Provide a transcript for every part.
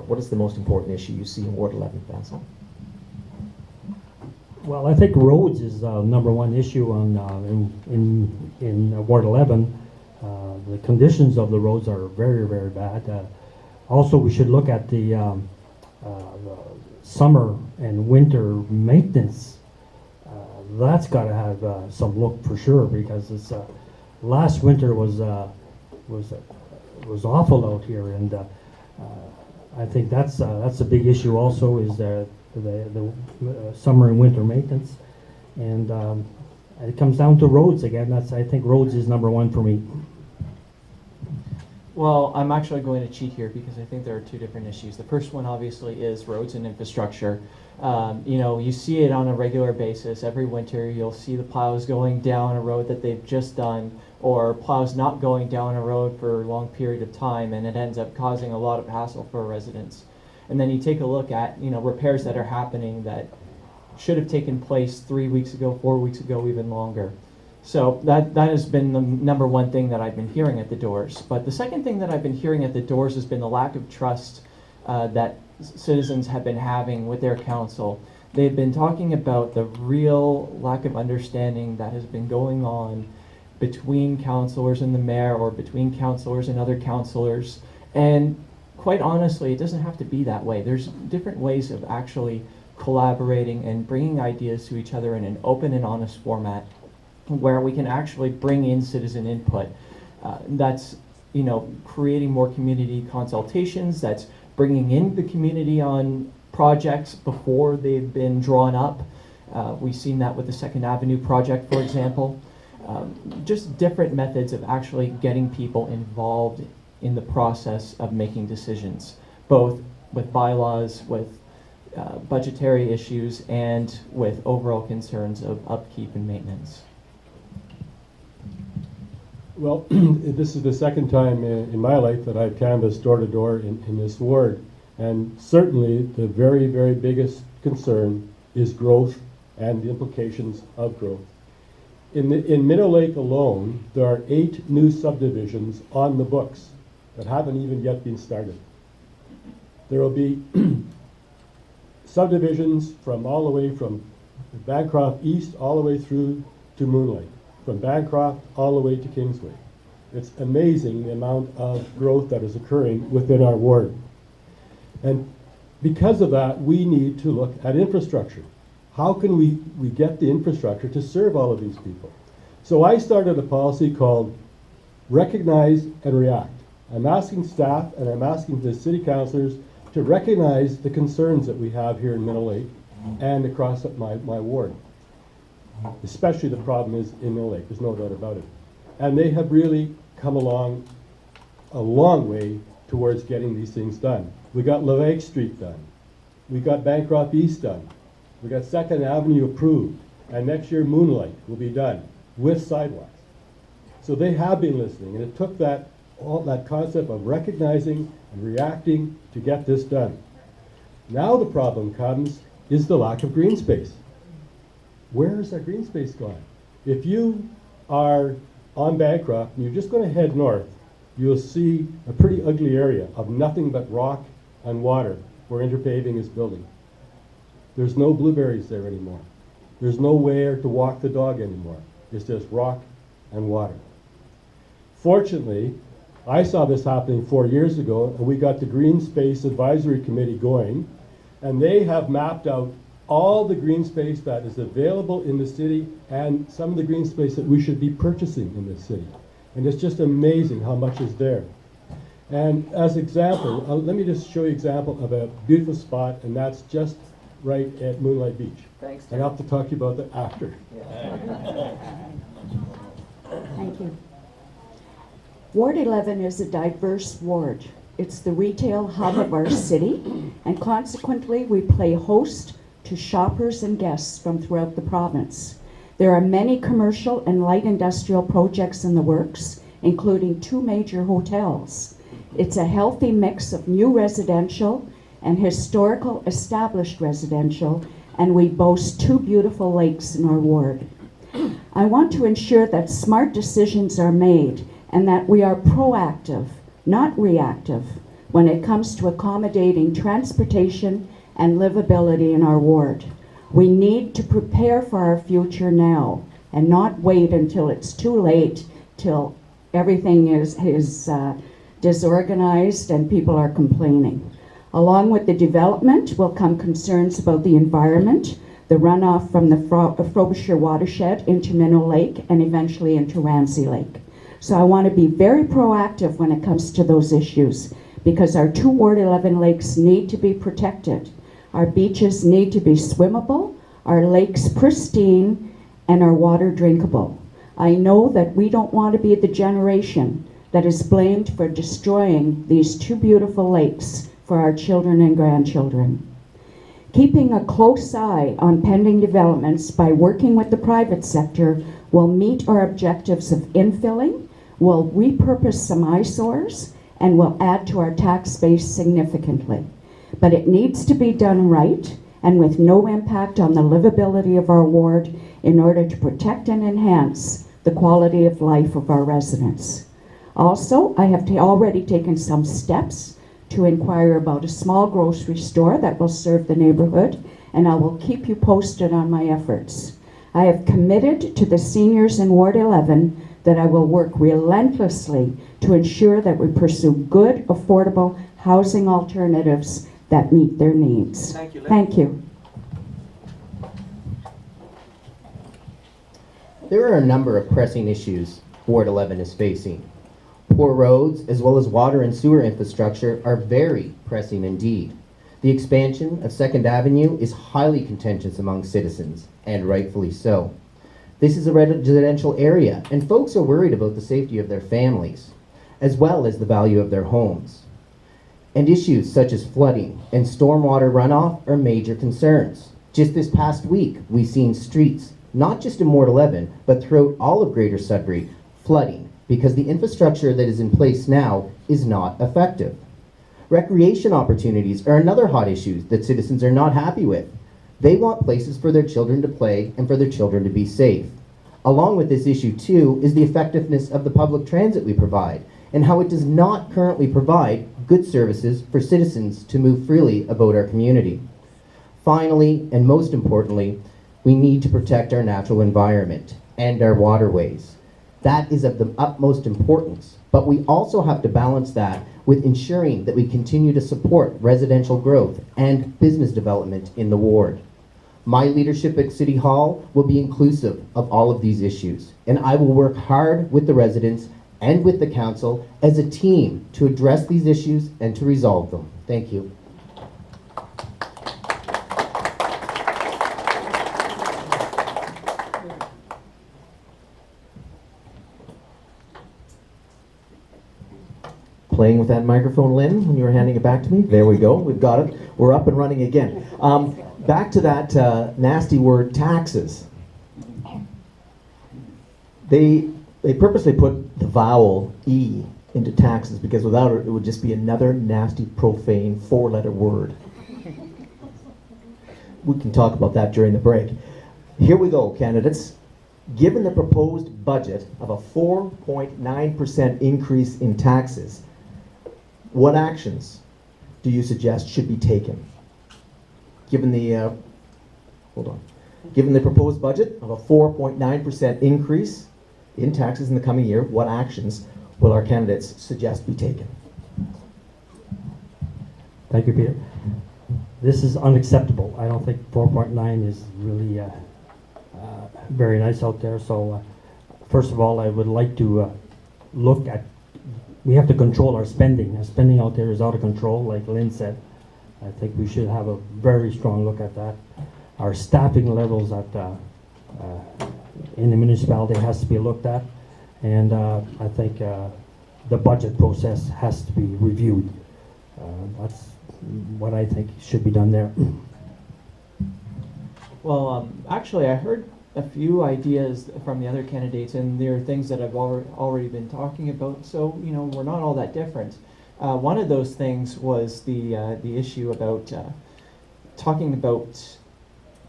What is the most important issue you see in Ward 11, Basil? Well, I think roads is number one issue on in Ward 11. The conditions of the roads are very, very bad. Also, we should look at the summer and winter maintenance. That's got to have some look for sure, because it's last winter was awful out here, and I think that's a big issue. Also, is the summer and winter maintenance, and it comes down to roads again. I think roads is number one for me. Well, I'm actually going to cheat here because I think there are two different issues. The first one obviously is roads and infrastructure. You know, you see it on a regular basis. Every winter you'll see the plows going down a road that they've just done, or plows not going down a road for a long period of time, and it ends up causing a lot of hassle for residents. And then you take a look at, you know, repairs that are happening that should have taken place 3 weeks ago, 4 weeks ago, even longer. So that has been the number one thing that I've been hearing at the doors. But the second thing that I've been hearing at the doors has been the lack of trust that citizens have been having with their council. They've been talking about the real lack of understanding that has been going on between councillors and the mayor, or between councillors and other councillors. And quite honestly, it doesn't have to be that way. There's different ways of actually collaborating and bringing ideas to each other in an open and honest format, where we can actually bring in citizen input. That's, you know, creating more community consultations, that's bringing in the community on projects before they've been drawn up. We've seen that with the 2nd Avenue project, for example. Just different methods of actually getting people involved in the process of making decisions, both with bylaws, with budgetary issues, and with overall concerns of upkeep and maintenance. Well, this is the second time in my life that I've canvassed door to door in this ward, and certainly the very, very biggest concern is growth and the implications of growth. In Minnow Lake alone, there are 8 new subdivisions on the books that haven't even yet been started. There will be subdivisions from all the way from Bancroft East all the way through to Moon Lake, from Bancroft all the way to Kingsway. It's amazing the amount of growth that is occurring within our ward. And because of that, we need to look at infrastructure. How can we get the infrastructure to serve all of these people? So I started a policy called Recognize and React. I'm asking staff and I'm asking the city councilors to recognize the concerns that we have here in Minnow Lake and across my ward. Especially the problem is in Mill Lake, there's no doubt about it. And they have really come along a long way towards getting these things done. We got Levesque Street done. We got Bancroft East done. We got 2nd Avenue approved. And next year Moonlight will be done with sidewalks. So they have been listening, and it took that concept of recognizing and reacting to get this done. Now the problem comes is the lack of green space. Where is that green space gone? If you are on Bancroft and you're just going to head north, you'll see a pretty ugly area of nothing but rock and water where interpaving is building. There's no blueberries there anymore. There's nowhere to walk the dog anymore. It's just rock and water. Fortunately, I saw this happening 4 years ago, and we got the Green Space Advisory Committee going, and they have mapped out all the green space that is available in the city and some of the green space that we should be purchasing in this city. And it's just amazing how much is there. And as example, let me just show you an example of a beautiful spot, and that's just right at Moonlight Beach. Thanks, And I'll have to talk to you about that after. Thank you. Ward 11 is a diverse ward. It's the retail hub of our city, and consequently we play host to shoppers and guests from throughout the province. There are many commercial and light industrial projects in the works, including 2 major hotels. It's a healthy mix of new residential and historical established residential, and we boast 2 beautiful lakes in our ward. I want to ensure that smart decisions are made and that we are proactive, not reactive, when it comes to accommodating transportation and livability in our ward. We need to prepare for our future now and not wait until it's too late, till everything is disorganized and people are complaining. Along with the development will come concerns about the environment, the runoff from the Frobisher watershed into Minnow Lake and eventually into Ramsey Lake. So I want to be very proactive when it comes to those issues, because our 2 Ward 11 lakes need to be protected. Our beaches need to be swimmable, our lakes pristine, and our water drinkable. I know that we don't want to be the generation that is blamed for destroying these 2 beautiful lakes for our children and grandchildren. Keeping a close eye on pending developments by working with the private sector will meet our objectives of infilling, will repurpose some eyesores, and will add to our tax base significantly. But it needs to be done right and with no impact on the livability of our ward in order to protect and enhance the quality of life of our residents. Also, I have already taken some steps to inquire about a small grocery store that will serve the neighborhood, and I will keep you posted on my efforts. I have committed to the seniors in Ward 11 that I will work relentlessly to ensure that we pursue good, affordable housing alternatives that meet their needs. Thank you, Lynn. Thank you. There are a number of pressing issues Ward 11 is facing. Poor roads, as well as water and sewer infrastructure, are very pressing indeed. The expansion of 2nd Avenue is highly contentious among citizens, and rightfully so. This is a residential area, and folks are worried about the safety of their families, as well as the value of their homes. And issues such as flooding and stormwater runoff are major concerns. Just this past week, we've seen streets, not just in Ward 11, but throughout all of Greater Sudbury, flooding, because the infrastructure that is in place now is not effective. Recreation opportunities are another hot issue that citizens are not happy with. They want places for their children to play and for their children to be safe. Along with this issue too is the effectiveness of the public transit we provide and how it does not currently provide good services for citizens to move freely about our community. Finally, and most importantly, we need to protect our natural environment and our waterways. That is of the utmost importance, but we also have to balance that with ensuring that we continue to support residential growth and business development in the ward. My leadership at City Hall will be inclusive of all of these issues, and I will work hard with the residents and with the council as a team to address these issues and to resolve them. Thank you. Playing with that microphone, Lynn, when you were handing it back to me. There we go. We've got it. We're up and running again. Back to that nasty word, taxes. They purposely put the vowel E into taxes because without it, it would just be another nasty, profane, 4-letter word. We can talk about that during the break. Here we go, candidates. Given the proposed budget of a 4.9% increase in taxes, what actions do you suggest should be taken? Given the proposed budget of a 4.9% increase in taxes in the coming year, what actions will our candidates suggest be taken? Thank you, Peter. This is unacceptable. I don't think 4.9 is really very nice out there. So first of all, I would like to look at, we have to control our spending. Our spending out there is out of control, like Lynn said. I think we should have a very strong look at that. Our staffing levels in the municipality has to be looked at. And I think the budget process has to be reviewed. That's what I think should be done there. Well, actually, I heard a few ideas from the other candidates, and there are things that I've already been talking about. So, you know, we're not all that different. One of those things was the issue about talking about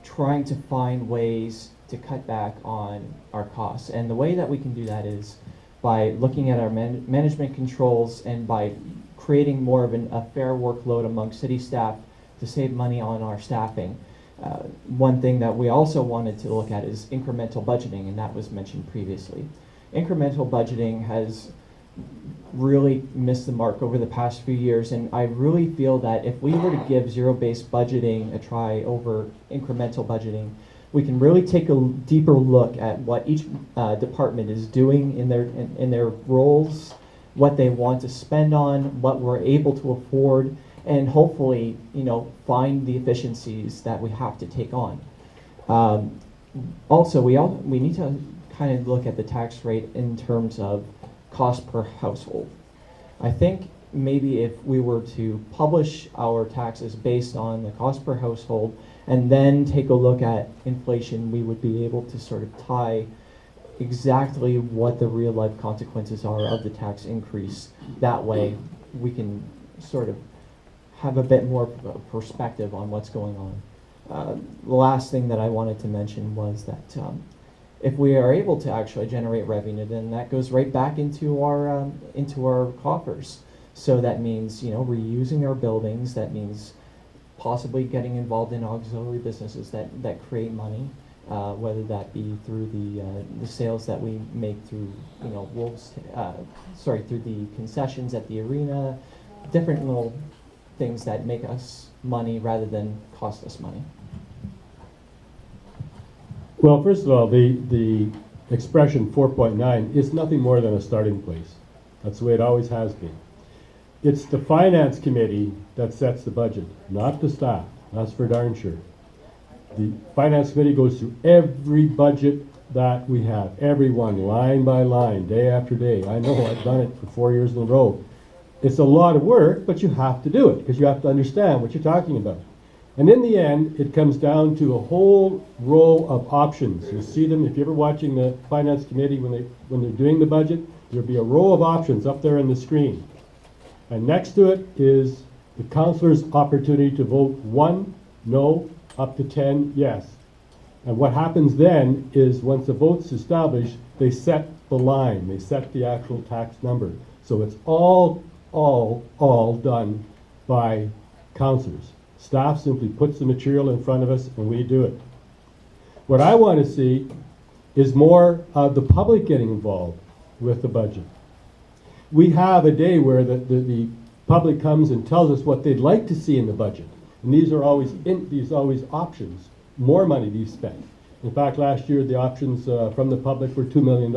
trying to find ways to cut back on our costs. And the way that we can do that is by looking at our management controls and by creating more of a fair workload among city staff to save money on our staffing. One thing that we also wanted to look at is incremental budgeting, and that was mentioned previously. Incremental budgeting has really missed the mark over the past few years, and I really feel that if we were to give zero-based budgeting a try over incremental budgeting, we can really take a deeper look at what each department is doing in their roles, what they want to spend on, what we're able to afford, and hopefully, find the efficiencies that we have to take on. Also, we need to kind of look at the tax rate in terms of cost per household. I think maybe if we were to publish our taxes based on the cost per household and then take a look at inflation, we would be able to sort of tie exactly what the real life consequences are of the tax increase. That way we can sort of have a bit more perspective on what's going on. The last thing that I wanted to mention was that if we are able to actually generate revenue, then that goes right back into our coffers. So that means reusing our buildings. That means possibly getting involved in auxiliary businesses that create money, whether that be through the sales that we make through through the concessions at the arena, different little things that make us money rather than cost us money. Well, first of all, the expression 4.9 is nothing more than a starting place. That's the way it always has been. It's the finance committee that sets the budget, not the staff. That's for darn sure. The finance committee goes through every budget that we have, everyone, line by line, day after day. I know I've done it for 4 years in a row. It's a lot of work, but you have to do it because you have to understand what you're talking about. And in the end, it comes down to a whole row of options. You see them, if you're ever watching the finance committee when they're doing the budget, there'll be a row of options up there on the screen. And next to it is the councillor's opportunity to vote 1, no, up to 10, yes. And what happens then is once the vote's established, they set the line, they set the actual tax number. So it's all done by councillors. Staff simply puts the material in front of us and we do it. What I want to see is more of the public getting involved with the budget. We have a day where the public comes and tells us what they'd like to see in the budget. And these are always options, more money to be spent. In fact, last year the options from the public were $2 million.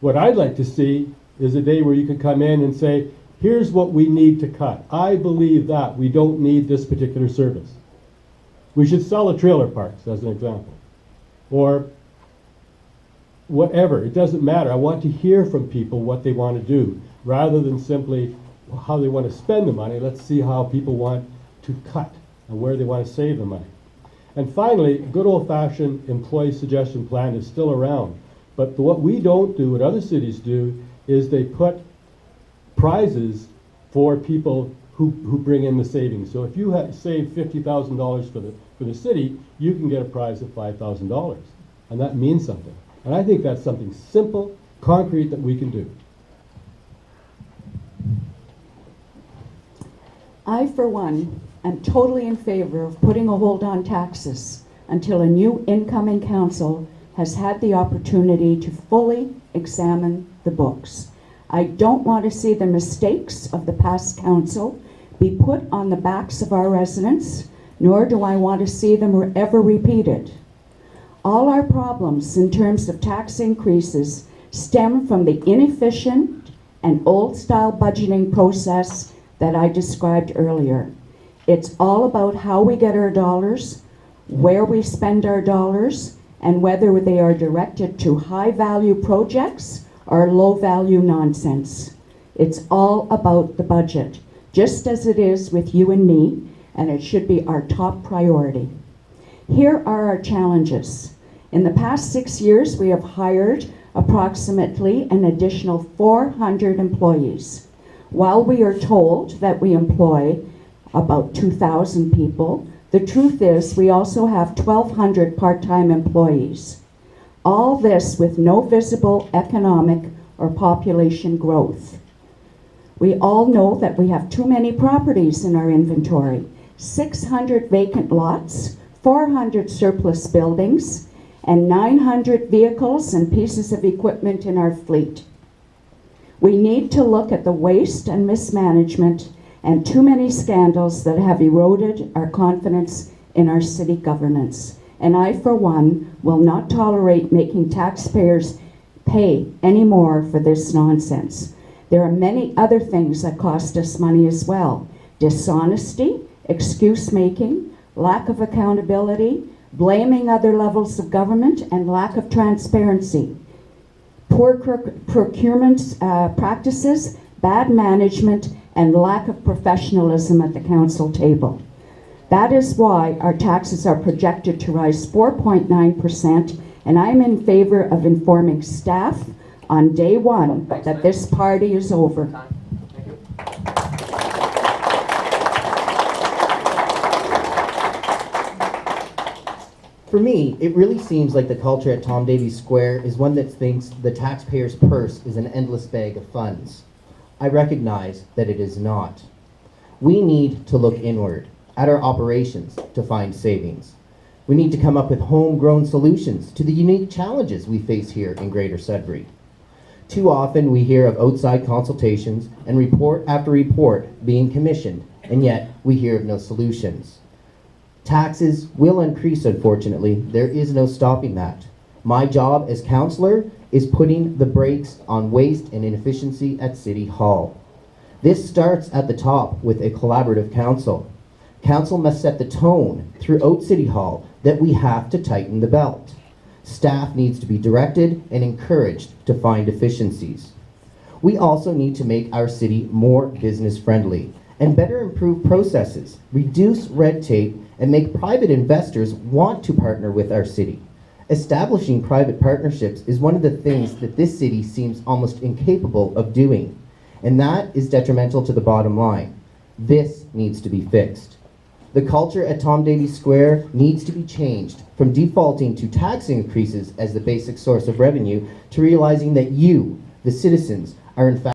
What I'd like to see is a day where you can come in and say, here's what we need to cut. I believe that we don't need this particular service. We should sell the trailer parks, as an example. Or whatever, it doesn't matter. I want to hear from people what they want to do, rather than simply how they want to spend the money. Let's see how people want to cut and where they want to save the money. And finally, good old-fashioned employee suggestion plan is still around. But what we don't do, what other cities do, is they put prizes for people who bring in the savings. So if you have saved $50,000 for the city, you can get a prize of $5,000. And that means something. And I think that's something simple, concrete that we can do. I, for one, am totally in favor of putting a hold on taxes until a new incoming council has had the opportunity to fully examine the books. I don't want to see the mistakes of the past council be put on the backs of our residents, nor do I want to see them ever repeated. All our problems in terms of tax increases stem from the inefficient and old-style budgeting process that I described earlier. It's all about how we get our dollars, where we spend our dollars, and whether they are directed to high-value projects or low-value nonsense. It's all about the budget, just as it is with you and me, and it should be our top priority. Here are our challenges. In the past 6 years, we have hired approximately an additional 400 employees. While we are told that we employ about 2,000 people, the truth is we also have 1,200 part-time employees. All this with no visible economic or population growth. We all know that we have too many properties in our inventory. 600 vacant lots, 400 surplus buildings, and 900 vehicles and pieces of equipment in our fleet. We need to look at the waste and mismanagement and too many scandals that have eroded our confidence in our city governance. And I, for one, will not tolerate making taxpayers pay any more for this nonsense. There are many other things that cost us money as well. Dishonesty, excuse-making, lack of accountability, blaming other levels of government, and lack of transparency. Poor procurement practices, bad management, and lack of professionalism at the council table. That is why our taxes are projected to rise 4.9%, and I'm in favor of informing staff on day one that this party is over. For me, it really seems like the culture at Tom Davies Square is one that thinks the taxpayer's purse is an endless bag of funds. I recognize that it is not. We need to look inward at our operations to find savings. We need to come up with homegrown solutions to the unique challenges we face here in Greater Sudbury. Too often we hear of outside consultations and report after report being commissioned, and yet we hear of no solutions. Taxes will increase, unfortunately. There is no stopping that. My job as councillor is putting the brakes on waste and inefficiency at City Hall. This starts at the top with a collaborative council. Council must set the tone throughout City Hall that we have to tighten the belt. Staff needs to be directed and encouraged to find efficiencies. We also need to make our city more business friendly and better improve processes, reduce red tape, and make private investors want to partner with our city. Establishing private partnerships is one of the things that this city seems almost incapable of doing, and that is detrimental to the bottom line. This needs to be fixed. The culture at Tom Davies Square needs to be changed from defaulting to tax increases as the basic source of revenue to realizing that you, the citizens, are in fact